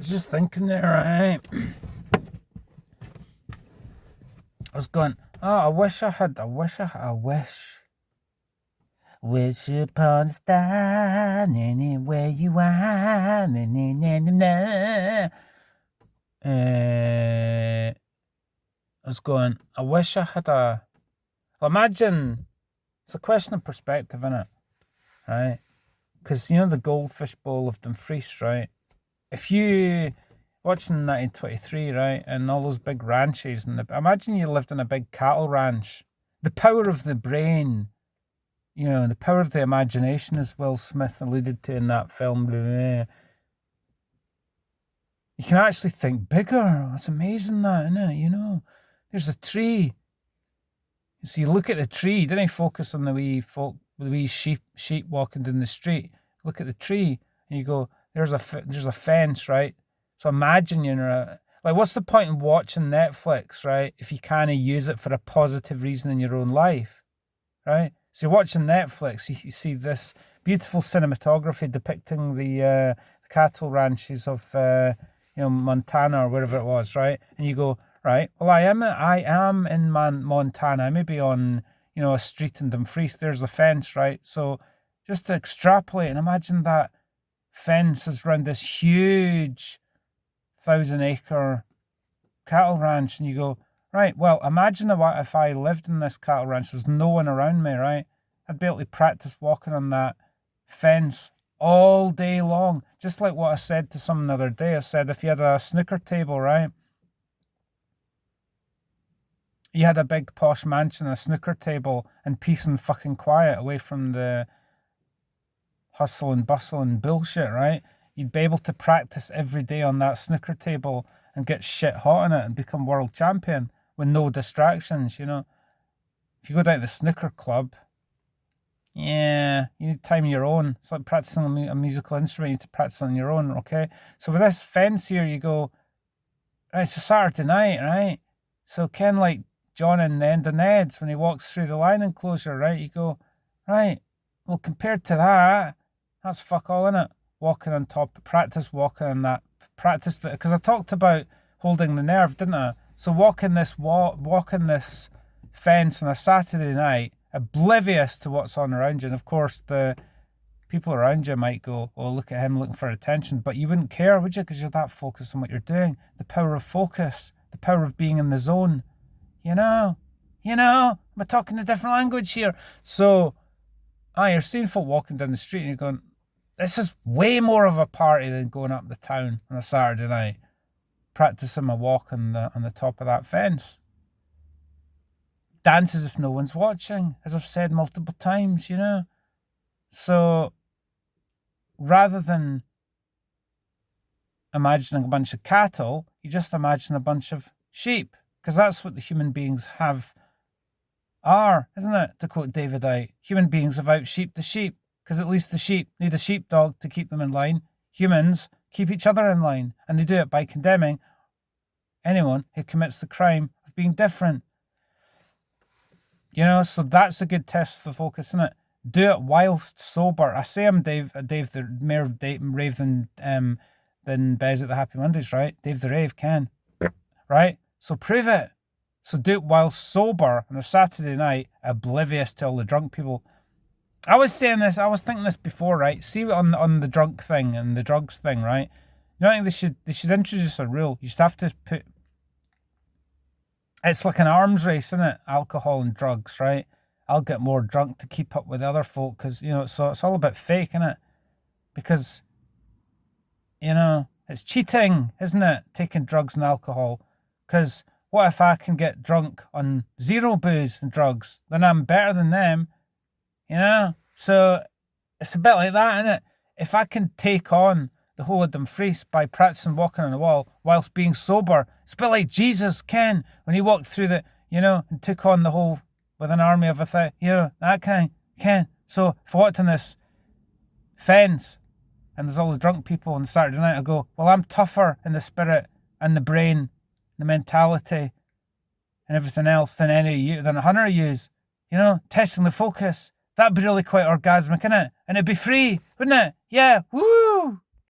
was just thinking there, right? I was going, I wish. Wish upon a star, anywhere you are, I was going, I wish I had a. Imagine, it's a question of perspective, innit? Right? Because, the Goldfish Bowl of Dumfries, right? If you watching 1923, right, and all those big ranches, imagine you lived on a big cattle ranch. The power of the brain, the power of the imagination, as Will Smith alluded to in that film. You can actually think bigger. It's amazing, that, isn't it? There's a tree. So you look at the tree. Don't focus on the wee sheep walking down the street. Look at the tree, and you go, there's a fence, right? So imagine what's the point in watching Netflix, right, if you can't use it for a positive reason in your own life, right? So you're watching Netflix, you see this beautiful cinematography depicting the cattle ranches of Montana or wherever it was, right? And you go, right, well, I am in Montana. I may be on a street in Dumfries. There's a fence, right? So just to extrapolate and imagine that fence is around this huge 1,000-acre cattle ranch, and you go, right, well, imagine if I lived in this cattle ranch, there's no one around me, right? I'd be able to practice walking on that fence all day long. Just like what I said to someone the other day. I said, if you had a snooker table, right? You had a big posh mansion, a snooker table, and peace and fucking quiet away from the hustle and bustle and bullshit, right? You'd be able to practice every day on that snooker table and get shit hot in it and become world champion with no distractions, If you go down to the snooker club, you need time of your own. It's like practicing a musical instrument. You need to practice on your own, okay? So with this fence here, you go, right, it's a Saturday night, right? So Ken, like John in the end of Ned's, when he walks through the line enclosure, right, you go, right, well, compared to that, that's fuck all, innit? Walking on top, practice walking on that, practice that, because I talked about holding the nerve, didn't I? So walking this fence on a Saturday night, oblivious to what's on around you, and of course the people around you might go, oh, look at him looking for attention, but you wouldn't care, would you? Because you're that focused on what you're doing. The power of focus, the power of being in the zone, I'm talking a different language here. So, you're seeing folk walking down the street and you're going, this is way more of a party than going up the town on a Saturday night, practicing my walk on the top of that fence. Dance as if no one's watching, as I've said multiple times, So, rather than imagining a bunch of cattle, you just imagine a bunch of sheep, because that's what the human beings are, isn't it? To quote David Icke, human beings have out sheep the sheep, because at least the sheep need a sheepdog to keep them in line. Humans keep each other in line, and they do it by condemning anyone who commits the crime of being different. So that's a good test for focus, isn't it? Do it whilst sober. I say I'm Dave the Mayor of Dayton, Rave than Bez at the Happy Mondays, right? Dave the Rave can, right? So prove it. So do it while sober on a Saturday night, oblivious to all the drunk people. I was thinking this before, right? See on the drunk thing and the drugs thing, right? I think they should introduce a rule. You just have to put. It's like an arms race, isn't it? Alcohol and drugs, right? I'll get more drunk to keep up with the other folk because so it's all a bit fake, isn't it? Because it's cheating, isn't it? Taking drugs and alcohol. Because what if I can get drunk on zero booze and drugs? Then I'm better than them, So it's a bit like that, isn't it? If I can take on the whole of Dumfries by practicing walking on the wall whilst being sober, it's a bit like Jesus, Ken, when he walked through and took on the whole with an army of that kind, Ken. So if I walked on this fence and there's all the drunk people on Saturday night, I go, well, I'm tougher in the spirit and the brain, the mentality and everything else than 100 of yous, testing the focus. That'd be really quite orgasmic, innit? And it'd be free, wouldn't it? Yeah, woo!